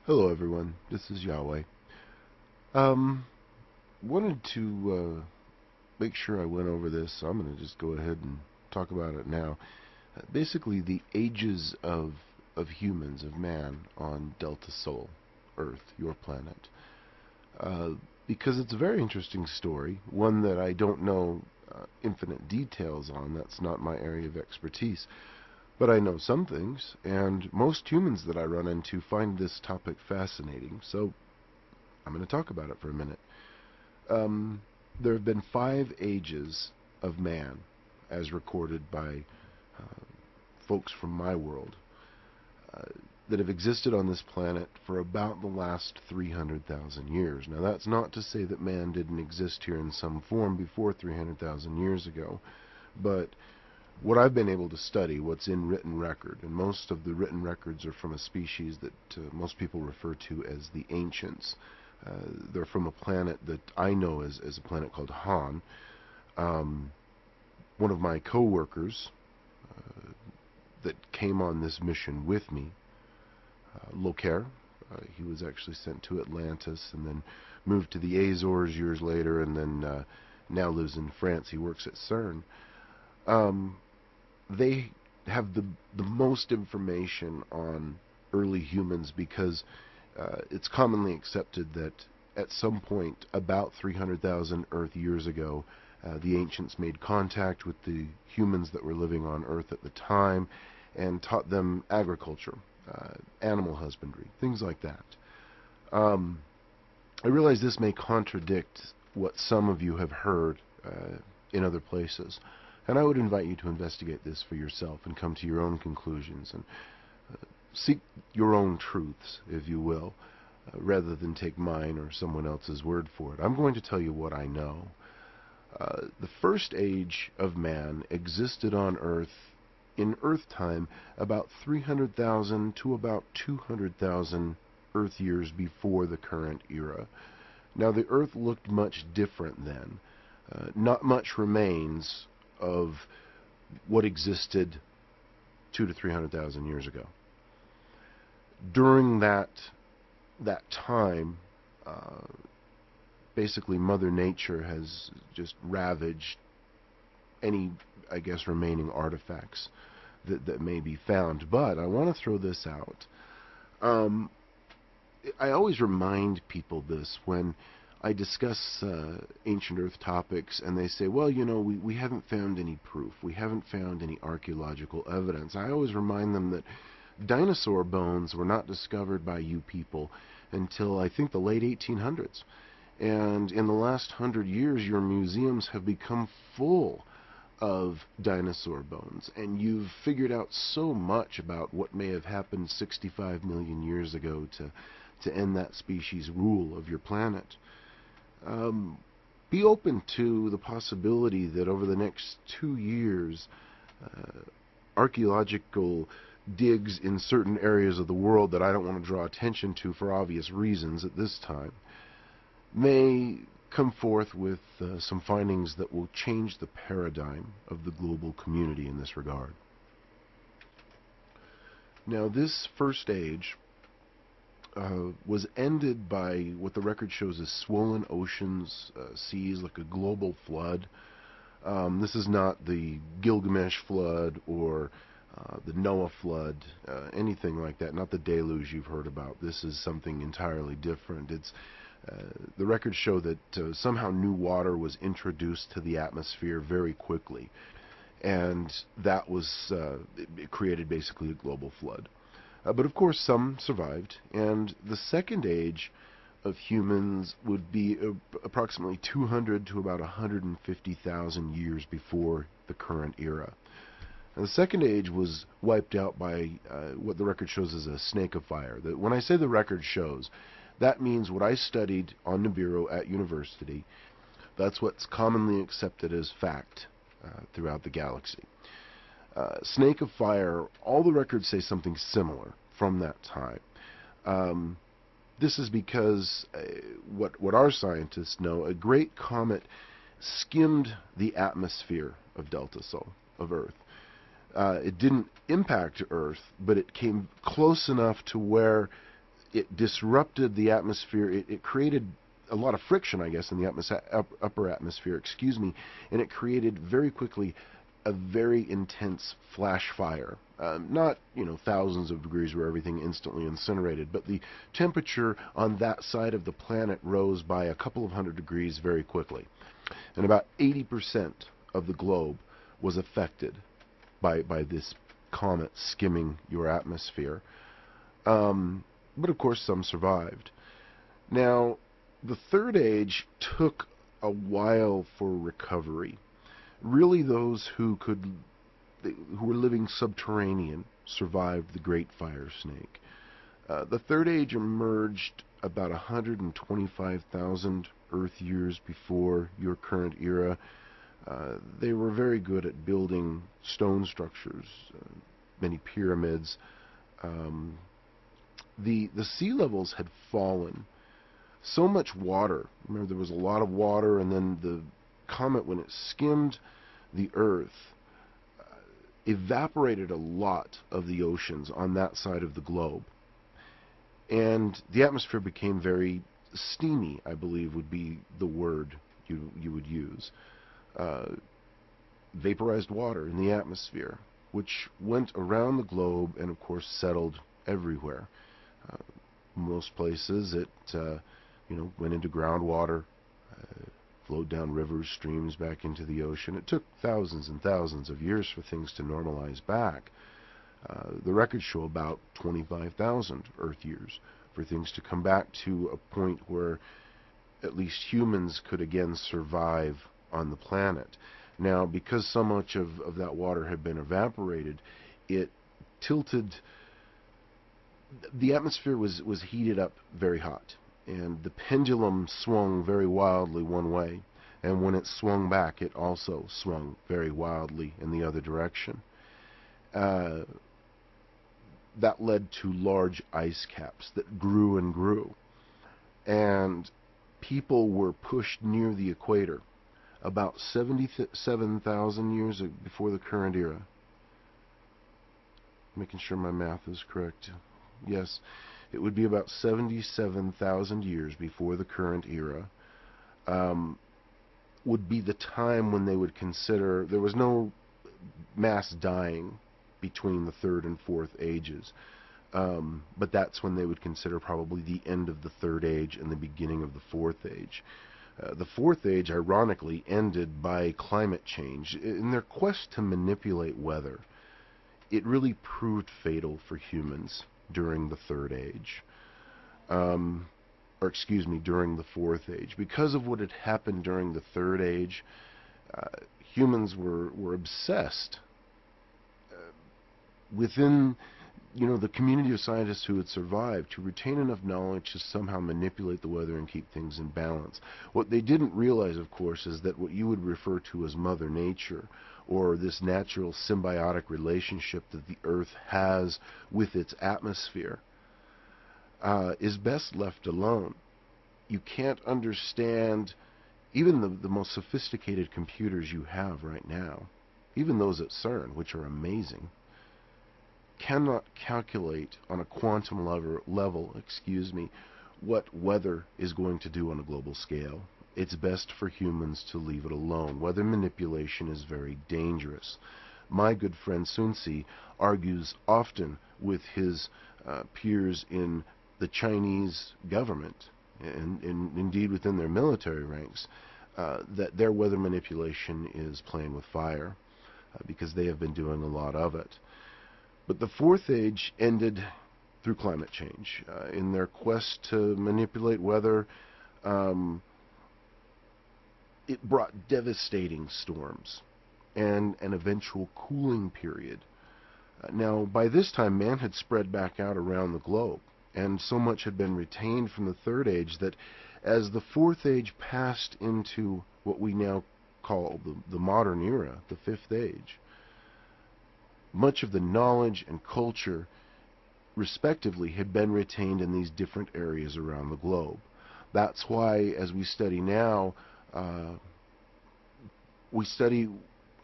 Hello everyone, this is Yahweh. Um, Wanted to make sure I went over this, so I'm going to just go ahead and talk about it now. Basically, the ages of humans, of man, on Delta Sol, Earth, your planet. Uh, because it's a very interesting story, one that I don't know infinite details on. That's not my area of expertise. But I know some things, and most humans that I run into find this topic fascinating, so I'm going to talk about it for a minute. There have been 5 ages of man, as recorded by uh, folks from my world, uh, that have existed on this planet for about the last 300,000 years. Now, that's not to say that man didn't exist here in some form before 300,000 years ago, but what I've been able to study, what's in written record, and most of the written records are from a species that most people refer to as the ancients. They're from a planet that I know as a planet called Han. One of my co-workers that came on this mission with me, Locaire, he was actually sent to Atlantis and then moved to the Azores years later, and then now lives in France. He works at CERN. They have the most information on early humans because it's commonly accepted that at some point about 300,000 Earth years ago, the ancients made contact with the humans that were living on Earth at the time and taught them agriculture, animal husbandry, things like that. I realize this may contradict what some of you have heard in other places, and I would invite you to investigate this for yourself and come to your own conclusions and seek your own truths, if you will, rather than take mine or someone else's word for it. I'm going to tell you what I know. The first age of man existed on Earth in Earth time about 300,000 to about 200,000 Earth years before the current era. Now, the Earth looked much different then. Not much remains of what existed 200,000 to 300,000 years ago. During that time, basically Mother Nature has just ravaged any, I guess, remaining artifacts that may be found. But I want to throw this out. I always remind people this when I discuss ancient Earth topics, and they say, well, you know, we haven't found any proof. We haven't found any archaeological evidence. I always remind them that dinosaur bones were not discovered by you people until, I think, the late 1800s. And in the last 100 years, your museums have become full of dinosaur bones, and you've figured out so much about what may have happened 65 million years ago to end that species' rule of your planet. Be open to the possibility that over the next 2 years, archaeological digs in certain areas of the world that I don't want to draw attention to for obvious reasons at this time may come forth with some findings that will change the paradigm of the global community in this regard. Now, this first age was ended by what the record shows as swollen oceans, seas, like a global flood. This is not the Gilgamesh flood or the Noah flood, anything like that, not the deluge you've heard about. This is something entirely different. The records show that somehow new water was introduced to the atmosphere very quickly, and that was it created basically a global flood. But of course some survived, and the second age of humans would be approximately 200 to about 150,000 years before the current era. And the second age was wiped out by what the record shows as a snake of fire. When I say the record shows, that means what I studied on Nibiru at university. That's what's commonly accepted as fact throughout the galaxy. Snake of fire, all the records say something similar from that time. This is because what our scientists know, a great comet skimmed the atmosphere of Delta Sol, of Earth. It didn't impact Earth, but it came close enough to where it disrupted the atmosphere. It created a lot of friction, I guess, in the upper atmosphere, excuse me, and it created very quickly a very intense flash fire. Not, thousands of degrees where everything instantly incinerated, but the temperature on that side of the planet rose by a couple of hundred degrees very quickly. And about 80% of the globe was affected by this comet skimming your atmosphere. But of course, some survived. Now, the third age took a while for recovery. Really, those who were living subterranean survived the Great Fire Snake. The third age emerged about 125,000 Earth years before your current era. They were very good at building stone structures, many pyramids. The sea levels had fallen. So much water. Remember, there was a lot of water, and then the comet, when it skimmed the Earth, evaporated a lot of the oceans on that side of the globe. And the atmosphere became very steamy, I believe would be the word you would use. Vaporized water in the atmosphere, which went around the globe and, of course, settled everywhere. Most places it went into groundwater, flowed down rivers, streams, back into the ocean. It took thousands and thousands of years for things to normalize back. The records show about 25,000 Earth years for things to come back to a point where at least humans could again survive on the planet. Now, because so much of that water had been evaporated, it tilted. The atmosphere was heated up very hot, and the pendulum swung very wildly one way, and when it swung back, it also swung very wildly in the other direction. That led to large ice caps that grew and grew, and people were pushed near the equator about 77,000 years before the current era. Making sure my math is correct. Yes, it would be about 77,000 years before the current era would be the time when they would consider there was no mass dying between the third and fourth ages. But that's when they would consider probably the end of the third age and the beginning of the fourth age. The fourth age, ironically, ended by climate change. In their quest to manipulate weather, it really proved fatal for humans during the third age. During the fourth age. Because of what had happened during the third age, humans were obsessed within the community of scientists who had survived to retain enough knowledge to somehow manipulate the weather and keep things in balance. What they didn't realize, of course, is that what you would refer to as Mother Nature, or this natural symbiotic relationship that the Earth has with its atmosphere, is best left alone. You can't understand even the most sophisticated computers you have right now, even those at CERN, which are amazing, cannot calculate on a quantum level, what weather is going to do on a global scale. It's best for humans to leave it alone. Weather manipulation is very dangerous. My good friend Sun Tzu argues often with his peers in the Chinese government and indeed within their military ranks that their weather manipulation is playing with fire because they have been doing a lot of it. But the fourth age ended through climate change. In their quest to manipulate weather, it brought devastating storms and an eventual cooling period. Now, by this time, man had spread back out around the globe, and so much had been retained from the third age that as the fourth age passed into what we now call the modern era, the fifth age, much of the knowledge and culture, respectively, had been retained in these different areas around the globe. That's why, as we study now, we study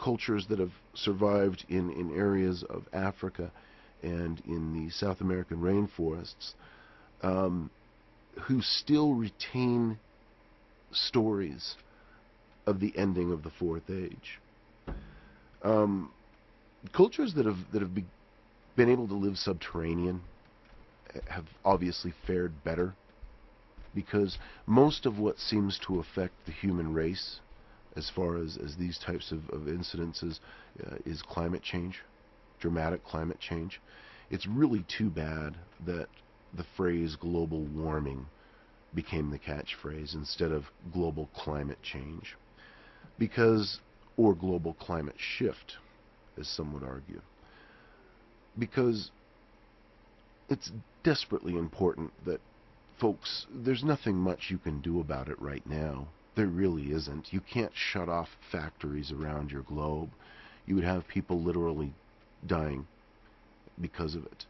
cultures that have survived in areas of Africa and in the South American rainforests. um, who still retain stories of the ending of the Fourth Age. Um, Cultures that have been able to live subterranean have obviously fared better, because most of what seems to affect the human race as far as these types of incidences is climate change, dramatic climate change. It's really too bad that the phrase global warming became the catchphrase instead of global climate change, because, or global climate shift, as some would argue, because it's desperately important that, folks, there's nothing much you can do about it right now. There really isn't. You can't shut off factories around your globe. You would have people literally dying because of it.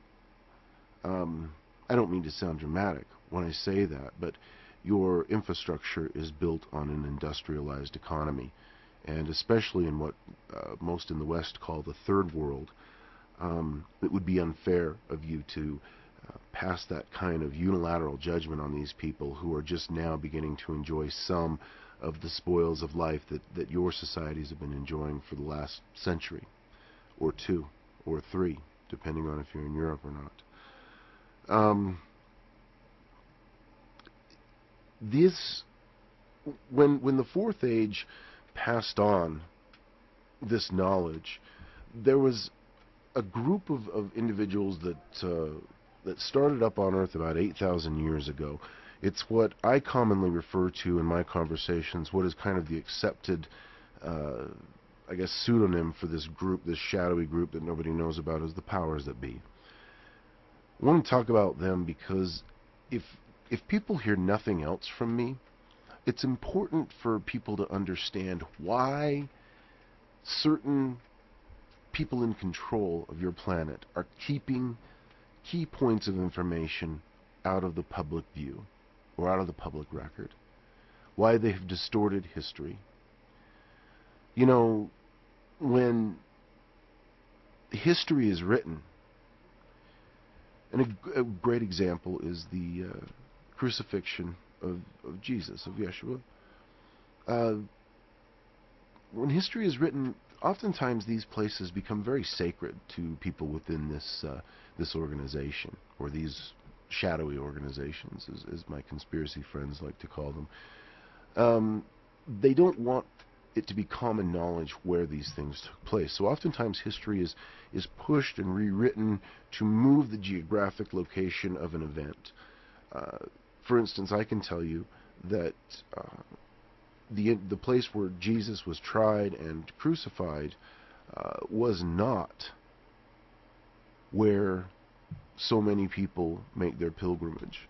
I don't mean to sound dramatic when I say that, but your infrastructure is built on an industrialized economy, and especially in what most in the West call the third world, it would be unfair of you to pass that kind of unilateral judgment on these people who are just now beginning to enjoy some of the spoils of life that your societies have been enjoying for the last century, or two, or three, depending on if you're in Europe or not. When the Fourth Age passed on this knowledge, there was a group of individuals that started up on Earth about 8,000 years ago. It's what I commonly refer to in my conversations, what is kind of the accepted, I guess, pseudonym for this group, this shadowy group that nobody knows about, as the powers that be. I want to talk about them because if people hear nothing else from me, it's important for people to understand why certain people in control of your planet are keeping key points of information out of the public view or out of the public record. Why they have distorted history. You know, when history is written, and a great example is the crucifixion of Jesus, of Yajweh. When history is written, oftentimes these places become very sacred to people within this organization, or these shadowy organizations, as my conspiracy friends like to call them. They don't want it to be common knowledge where these things took place. So oftentimes history is pushed and rewritten to move the geographic location of an event. For instance, I can tell you that the place where Jesus was tried and crucified was not where so many people make their pilgrimage.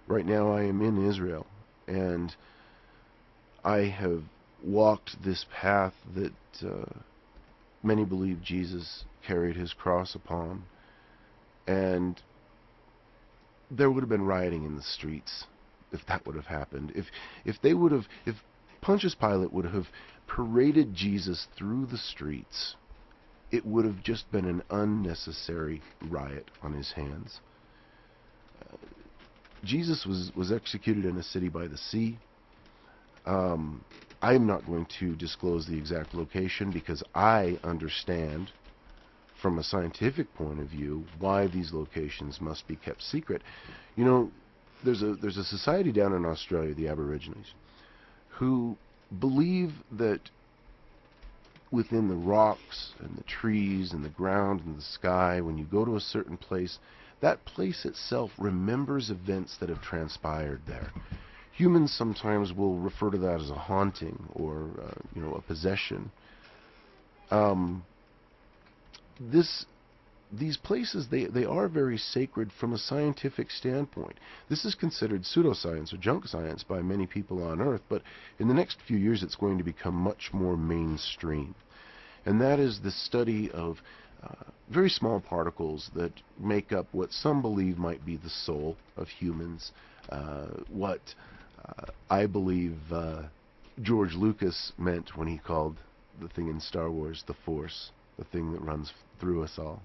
Right now I am in Israel, and I have walked this path that many believe Jesus carried his cross upon, and there would have been rioting in the streets if that would have happened. If Pontius Pilate would have paraded Jesus through the streets, it would have just been an unnecessary riot on his hands. Jesus was executed in a city by the sea. I'm not going to disclose the exact location because I understand from a scientific point of view why these locations must be kept secret. You know, there's a society down in Australia, the Aborigines, who believe that within the rocks and the trees and the ground and the sky, when you go to a certain place, that place itself remembers events that have transpired there. Humans sometimes will refer to that as a haunting or a possession. These places, they are very sacred from a scientific standpoint. This is considered pseudoscience or junk science by many people on Earth, but in the next few years it's going to become much more mainstream. And that is the study of very small particles that make up what some believe might be the soul of humans, what I believe George Lucas meant when he called the thing in Star Wars the Force, the thing that runs through us all.